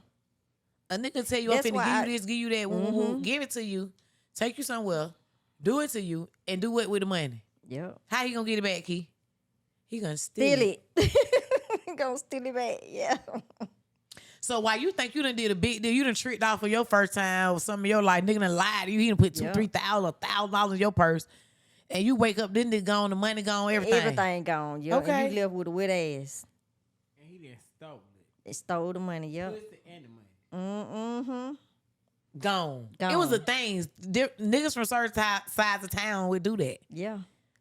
A nigga tell you, I'm That's finna why give you this, give you that, woo-woo, give it to you, take you somewhere, do it to you, and do it with the money. Yep. How he gonna get it back, Key? He gonna steal Steal it. it. Gonna steal it back. Yeah. So while you think you done did a big deal, you done tricked off for your first time or something of your life, nigga done lied to you, he done put Yeah. $2,000, $1,000 in your purse, and you wake up, then they gone, the money gone, everything. Everything gone. Yeah. Okay. And you left with a wet ass. And he done They stole the money, yep. Pussy and the money. Mm-hmm. Gone. Gone. It was the things. Niggas from certain sides of town would do that. Yeah.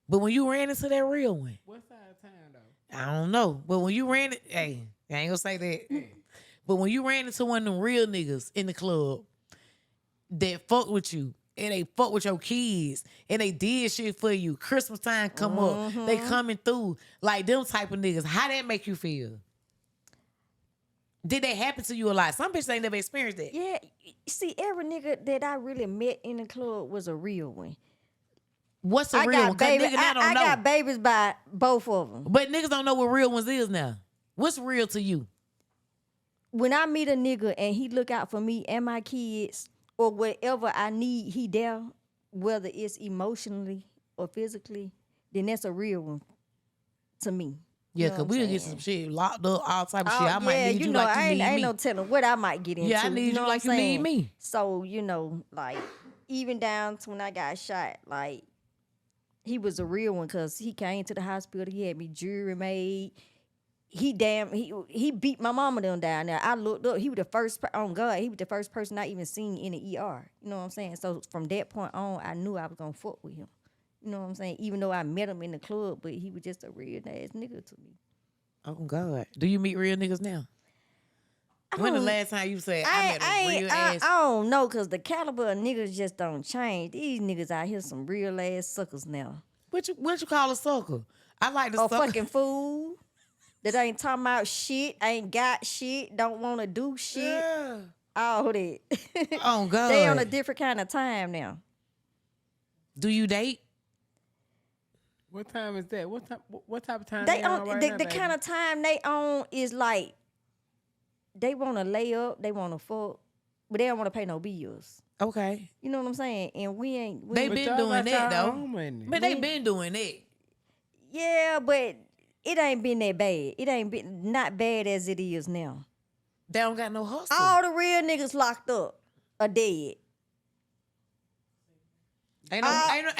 But when you ran into that real one, What side of town though? I don't know. But when you ran it, hey, I ain't gonna say that. But when you ran into one of them real niggas in the club that fuck with you, and they fuck with your kids, and they did shit for you, Christmas time come up, they coming through, like them type of niggas, how that make you feel? Did that happen to you a lot? Some bitches ain't never experienced that. Yeah. See, every nigga that I really met in the club was a real one. What's a real one? 'Cause Baby, nigga now don't I know. got babies by both of them. But niggas don't know what real ones is now. What's real to you? When I meet a nigga and he look out for me and my kids or whatever I need, he there, whether it's emotionally or physically, then that's a real one to me. Yeah, You know cause what we'll I'm get saying? some shit locked up, all type of shit. I Yeah, might need you know, like you need ain't me. no telling what I might get into. Yeah, I need you know what like I'm you need saying? me. So, like, even down to when I got shot, like, he was a real one because he came to the hospital. He had me jewelry made. He beat my mama them down there. I looked up. He was the first, on God, he was the first person I even seen in the ER. You know what I'm saying? So from that point on, I knew I was going to fuck with him. You know what I'm saying? Even though I met him in the club, but he was just a real ass nigga to me. Oh God, do you meet real niggas now? When the last time you said I met a real ass? I don't know, because the caliber of niggas just don't change. These niggas out here some real ass suckers now. What you call a sucker? I like the A sucker. fucking fool that ain't talking about shit, ain't got shit, don't want to do shit. Yeah. All that. Oh God. They on a different kind of time now. Do you date? What time is that? What type of time They on on right the now, baby? kind of time they on is like they want to lay up, they want to fuck, but they don't want to pay no bills. Okay. You know what I'm saying? And we ain't. They But been y'all doing got that y'all though. own money. But they been doing that. Yeah, but it ain't been that bad. It ain't been not bad as it is now. They don't got no hustle. All the real niggas locked up are dead. Ain't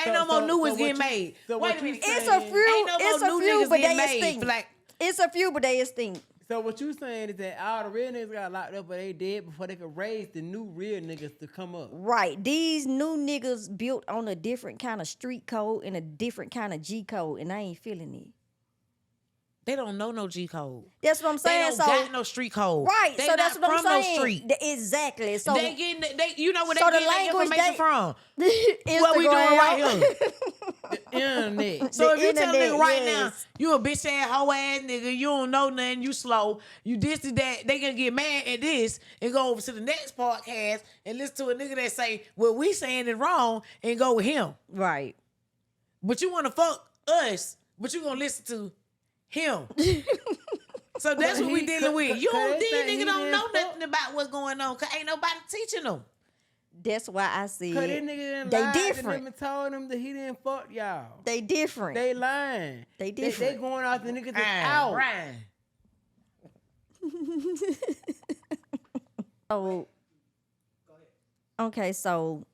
no more new ones getting made. so Wait what a minute. you It's saying- a few. Ain't no It's more a new few, niggas but getting they made. stink. Like, It's a few, but they stink. So what you saying is that all the real niggas got locked up, but they dead before they could raise the new real niggas to come up. Right. These new niggas built on a different kind of street code and a different kind of G code, and I ain't feeling it. they don't know no G code. That's what I'm They saying. don't So got no street code. right. They So not that's what I'm from no saying. street. Exactly. So They getting you know where So they the getting their language information they- from. Instagram. What we doing right here? The internet. So The if you tell a internet, nigga right now, yes. you a bitch ass hoe ass nigga, you don't know nothing, you slow, you this and that, they gonna get mad at this and go over to the next podcast and listen to a nigga that say what we saying is wrong and go with him. Right. But you wanna fuck us, but you gonna listen to him. So that's what we He- dealing with. You cause don't they these say he niggas don't didn't know fuck. nothing about what's going on, cause ain't nobody teaching them. That's why I said Cause that nigga done they lied to different. them and told them that he didn't fuck y'all. They different. They lying. They They different. going off the niggas that's out. Brian. So, okay, so,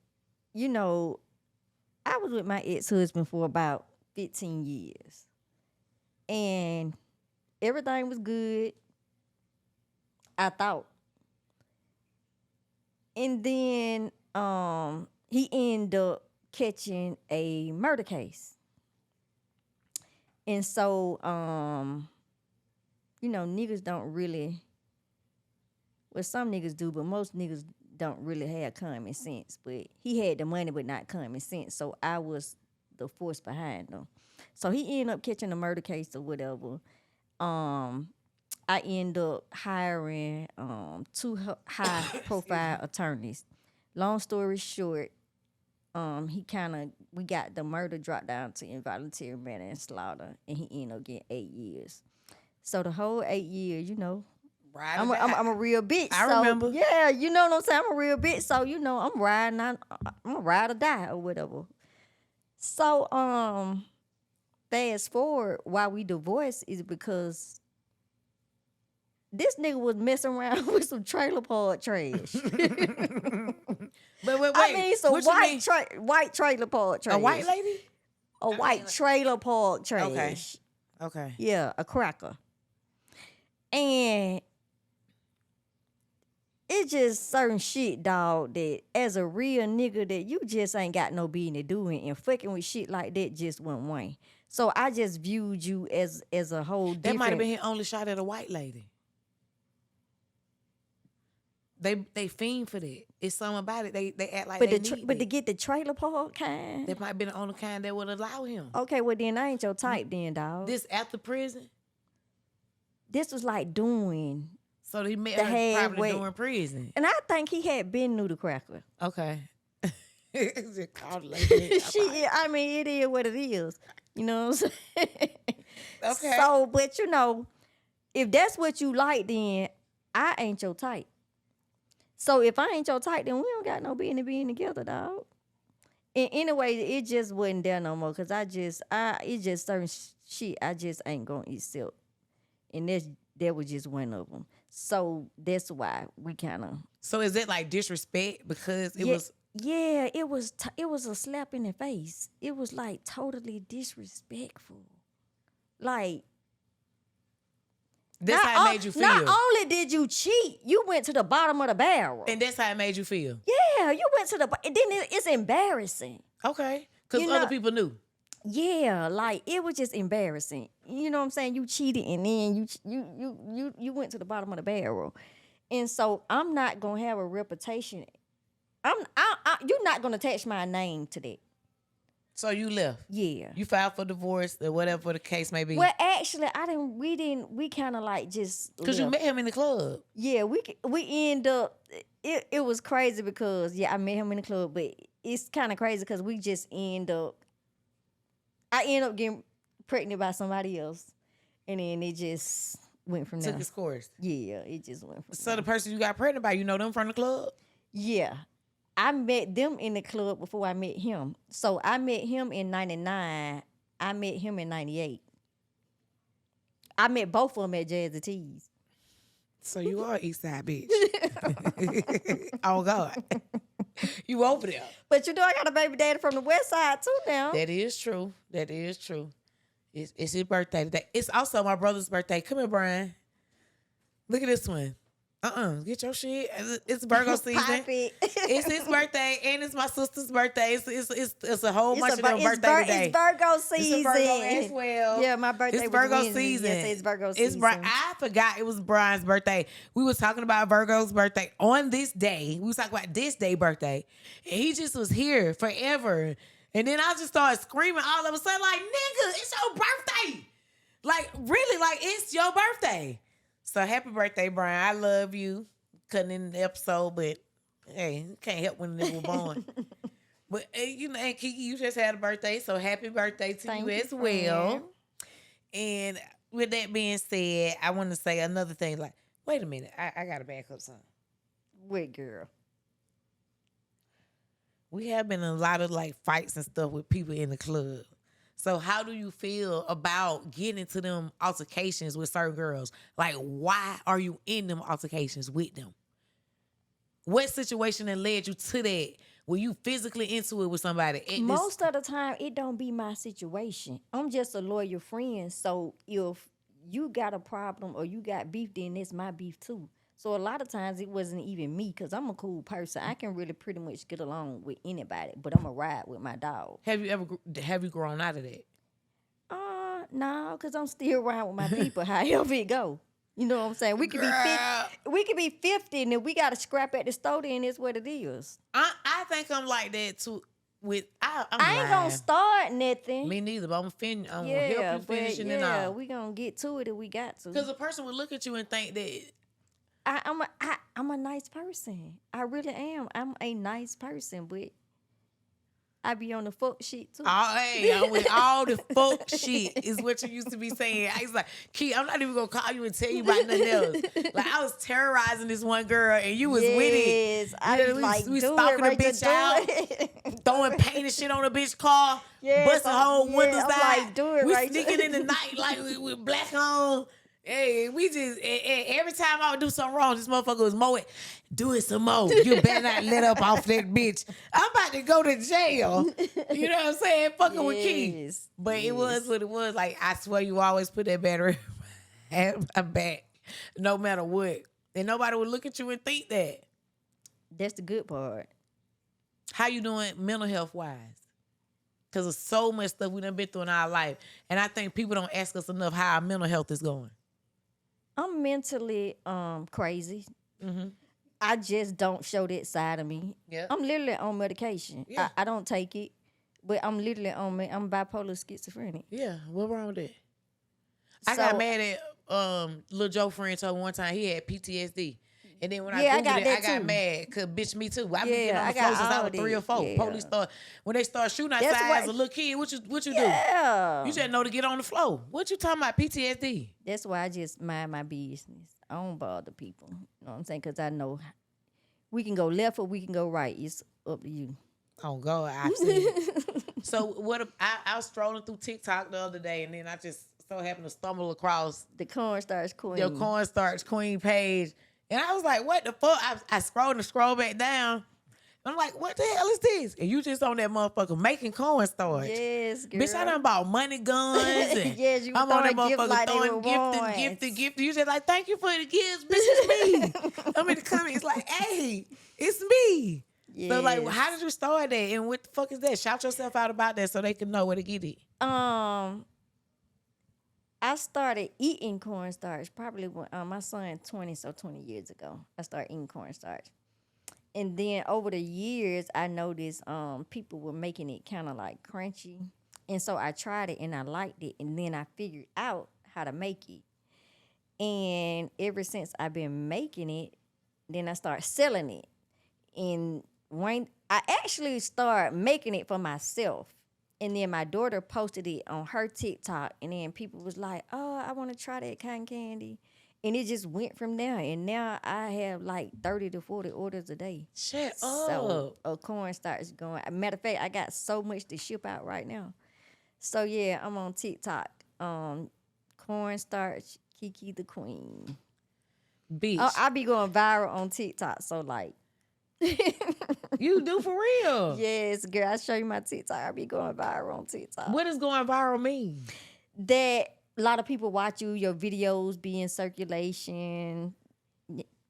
I was with my ex-husband for about 15 years. And everything was good, I thought. And then he ended up catching a murder case. And so, niggas don't really, well, some niggas do, but most niggas don't really have common sense. But he had the money, but not common sense. So I was the force behind him. So he ended up catching a murder case or whatever. I ended up hiring 2 high-profile attorneys. Long story short, we got the murder dropped down to involuntary manslaughter, and he ended up getting 8 years. So the whole 8 years, Right. I'm a real bitch. I so, remember. Yeah, you know what I'm saying? I'm a real bitch. So, I'm riding on, I'm a ride or die or whatever. So, fast forward, why we divorced is because this nigga was messing around with some trailer park trash. But wait, I mean, some what you mean? white trailer park trash. A white lady? A white trailer park trash. Okay. Okay. Yeah, a cracker. And it's just certain shit, dog, that as a real nigga that you just ain't got no business doing, and fucking with shit like that just went one. So I just viewed you as a whole different. That might have been his only shot at a white lady. They fiend for that. It's something about it. They act like they need but it. to get the trailer park kind. That might have been the only kind that would allow him. Okay, well then I ain't your type then, dog. This after prison? This was like doing. So he met The her probably halfway. during prison. And I think he had been new to cracker. Okay. Just called it like that. I mean, it is what it is. You know what I'm saying? Okay. So, but you know, if that's what you like, then I ain't your type. So if I ain't your type, then we don't got no business being together, dog. And anyway, it just wasn't there no more. Cause it's just certain shit I just ain't gonna accept. And that was just one of them. So that's why we kind of. So is it like disrespect because it was? Yeah, it was a slap in the face. It was like totally disrespectful. Like That's how it made you feel. Not only did you cheat, you went to the bottom of the barrel. And that's how it made you feel. Yeah, you went to and then it's embarrassing. Okay. Because You other know- people knew. Yeah, like it was just embarrassing. You know what I'm saying? You cheated and then you went to the bottom of the barrel. And so I'm not gonna have a reputation. You're not gonna attach my name to that. So you left. Yeah. You filed for divorce or whatever the case may be. Well, actually, we kind of like just Because you left. met him in the club. Yeah, we end up. It was crazy because I met him in the club, but it's kind of crazy because we just I end up getting pregnant by somebody else, and then it just went from there. Took his course. Yeah, it just went from So there. the person you got pregnant by, you know them from the club? Yeah, I met them in the club before I met him. So I met him in '99. I met him in '98. I met both of them at Jazzy T's. So you are East Side bitch. Oh God. You over there. But you know I got a baby daddy from the West Side too now. That is true. That is true. It's his birthday today. It's also my brother's birthday. Come here, Brian. Look at this one. Get your shit. It's Virgo season. Pop it. It's his birthday and it's my sister's birthday. It's a whole bunch of It's them birthday today. It's Virgo It's season. a Virgo as well. Yeah, my birthday It's was Virgo Wednesday. season. Yes, it's Virgo It's season. I forgot it was Brian's birthday. We was talking about Virgo's birthday on this day. We was talking about this day birthday. And he just was here forever. And then I just started screaming all of a sudden, like, nigga, it's your birthday. Like, really, like, it's your birthday. So happy birthday, Brian. I love you. Cutting in the episode, but hey, can't help when they were born. But you know, and Kiki, you just had a birthday, so happy birthday to Thank you you, as well. friend. And with that being said, I want to say another thing. Like, wait a minute, I got to back up something. Wait, girl. We have been in a lot of like fights and stuff with people in the club. So how do you feel about getting into them altercations with certain girls? Like, why are you in them altercations with them? What situation that led you to that? Were you physically into it with somebody? Most of the time, it don't be my situation. I'm just a loyal friend. So if you got a problem or you got beef, then it's my beef too. So a lot of times it wasn't even me because I'm a cool person. I can really pretty much get along with anybody, but I'm a ride with my dog. Have you grown out of that? No, because I'm still around with my people, however it go. You know what I'm saying? We could be 50 and if we got to scrap at the store, then it's what it is. I think I'm like that too. I ain't gonna start nothing. Me neither, but I'm gonna help Yeah, you but finishing it all. we gonna get to it if we got to. Because a person would look at you and think that I'm a nice person. I really am. I'm a nice person, but I be on the fuck shit too. I'm with all the fuck shit is what you used to be saying. I was like, Key, I'm not even gonna call you and tell you about nothing else. Like I was terrorizing this one girl and you was with it. Yes, I was like, we do stalking it right the bitch there, out, do it. throwing paint and shit on the bitch car, Yes, busting whole windows I'm out. like, do it we right sneaking there. in the night like with black on. Hey, we just every time I would do something wrong, this motherfucker was mowing. Do it some more. You better not let up off that bitch. I'm about to go to jail. You know what I'm saying? Fucking with Key. Yes, But it was what it was. Like I swear, you always put that battery at my back, no matter what. And nobody would look at you and think that. That's the good part. How you doing mental health wise? Because of so much stuff we done been through in our life. And I think people don't ask us enough how our mental health is going. I'm mentally crazy. Mm-hmm. I just don't show that side of me. Yeah. I'm literally on medication. Yeah. I don't take it, but I'm literally I'm bipolar schizophrenic. Yeah, what wrong with that? I got mad at Lil Joe friend told me one time he had PTSD. And then when I Googled I got mad. Cause bitch, me too. I been getting on the floor since I was 3 or 4. Yeah. Police when they start shooting outside as a little kid, what you do? Yeah. You just know to get on the floor. What you talking about, PTSD? That's why I just mind my business. I don't bother people. You know what I'm saying? Because I know we can go left or we can go right. It's up to you. Oh, God, I've seen it. So I was strolling through TikTok the other day, and then I just so happened to stumble across the Cornstarch Queen. Your Cornstarch Queen page. And I was like, what the fuck? I scrolled back down. I'm like, what the hell is this? And you just on that motherfucker making cornstarch. Yes, girl. Bitch, I done bought money guns. And yes, you I'm on that gift motherfucker like throwing gift. You just like, thank you for the gifts. Bitch, it's me. I'm in the comments like, hey, it's me. Yes. So like, how did you start that? And what the fuck is that? Shout yourself out about that so they can know where to get it. I started eating cornstarch probably when my son 20 years ago. I started eating cornstarch. And then over the years, I noticed people were making it kind of like crunchy. And so I tried it and I liked it. And then I figured out how to make it. And ever since I've been making it, then I started selling it. And when I actually started making it for myself. And then my daughter posted it on her TikTok. And then people was like, oh, I want to try that cotton candy. And it just went from there. And now I have like 30 to 40 orders a day. Shut up. So cornstarch is going. Matter of fact, I got so much to ship out right now. So yeah, I'm on TikTok. Cornstarch, Kiki the Queen. Bitch. I be going viral on TikTok. So like. You do for real? Yes, girl. I show you my TikTok. I be going viral on TikTok. What does going viral mean? That a lot of people watch you, your videos be in circulation,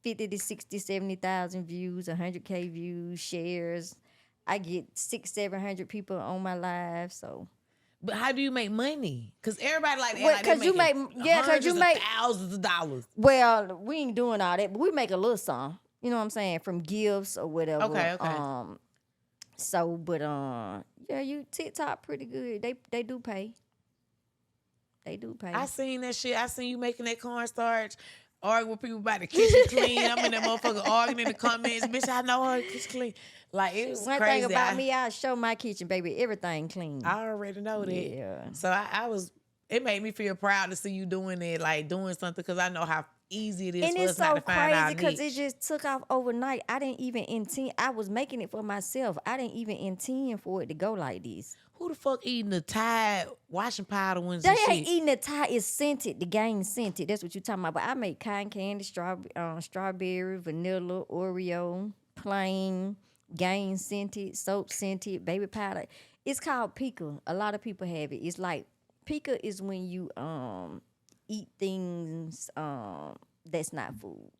50 to 60, 70,000 views, 100K views, shares. I get 600-700 people on my live, so. But how do you make money? Because everybody like that. Well, like because you make thousands of dollars. Well, we ain't doing all that, but we make a little sum. You know what I'm saying? From gifts or whatever. Okay. So, but yeah, you TikTok pretty good. They do pay. They do pay. I seen that shit. I seen you making that cornstarch, arguing with people about the kitchen clean. I'm in that motherfucker arguing in the comments. Bitch, I know her kitchen clean. Like, it was One crazy. thing about me, I show my kitchen, baby, everything clean. I already know that. Yeah. So it made me feel proud to see you doing it, like doing something, because I know how easy it is and for us not to find our niche. And it's so crazy because it just took off overnight. I didn't even intend. I was making it for myself. I didn't even intend for it to go like this. Who the fuck eating the Tide washing powder ones They and ain't shit? eating the Tide. It's scented. The game scented. That's what you're talking about. But I make cotton candy, strawberry, vanilla, Oreo, plain, game scented, soap scented, baby powder. It's called pica. A lot of people have it. It's like pica is when you eat things that's not food.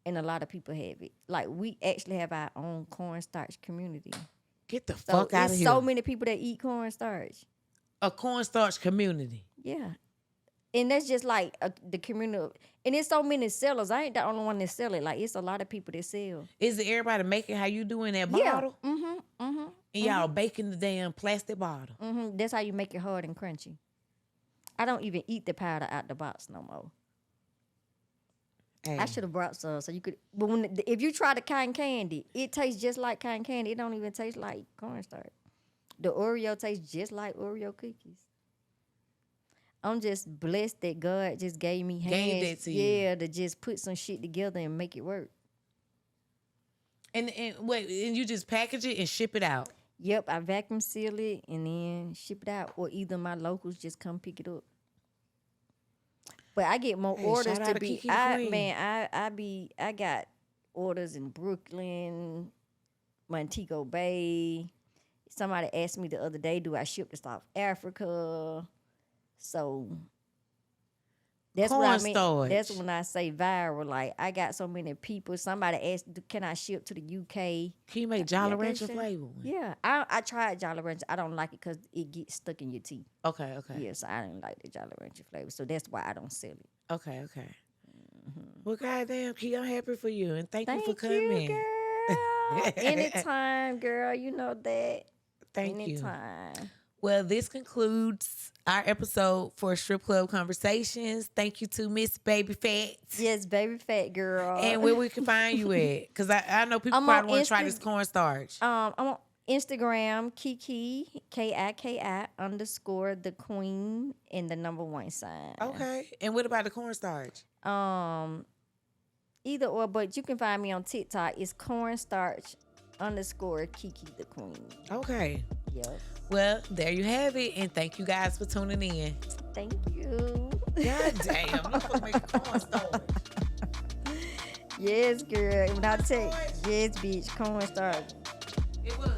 And a lot of people have it. Like, we actually have our own cornstarch community. Get the fuck out of here. So many people that eat cornstarch. A cornstarch community. Yeah. And that's just like the community. And it's so many sellers. I ain't the only one that sell it. Like, it's a lot of people that sell. Is it everybody making how you doing that bottle? And y'all baking the damn plastic bottle. That's how you make it hard and crunchy. I don't even eat the powder out the box no more. Hey. I should have brought some so you could. But if you try the cotton candy, it tastes just like cotton candy. It don't even taste like cornstarch. The Oreo tastes just like Oreo cookies. I'm just blessed that God just gave me hands. Gave that to you. Yeah, to just put some shit together and make it work. And wait, and you just package it and ship it out? Yep, I vacuum seal it and then ship it out, or either my locals just come pick it up. But I get more orders to be. I got orders in Brooklyn, Montego Bay. Somebody asked me the other day, do I ship to South Africa? So That's what I mean. Cornstarch. That's when I say viral. Like, I got so many people. Somebody asked, can I ship to the UK? Can you make Jolly Yeah, that Rancher shit. flavor one? Yeah, I tried Jolly Rancher. I don't like it because it gets stuck in your teeth. Okay. Yeah, so I didn't like the Jolly Rancher flavor. So that's why I don't sell it. Okay. Well, goddamn, Key, I'm happy for you, and thank you for Thank you, coming. girl. Anytime, girl. You know that. Thank you. Anytime. Well, this concludes our episode for Strip Club Conversations. Thank you to Miss Baby Phat. Yes, Baby Phat girl. And where we can find you at? Because I know people I'm probably on want to try this cornstarch. I'm on Instagram, Kiki, KIKI _ the queen and the #1 sign. Okay. And what about the cornstarch? Either or, but you can find me on TikTok. It's Cornstarch _ Kiki the queen. Okay. Yep. Well, there you have it. And thank you guys for tuning in. Thank you. God damn. Look for making cornstarch. Yes, girl. When I tell yes, bitch, Cornstarch. It was.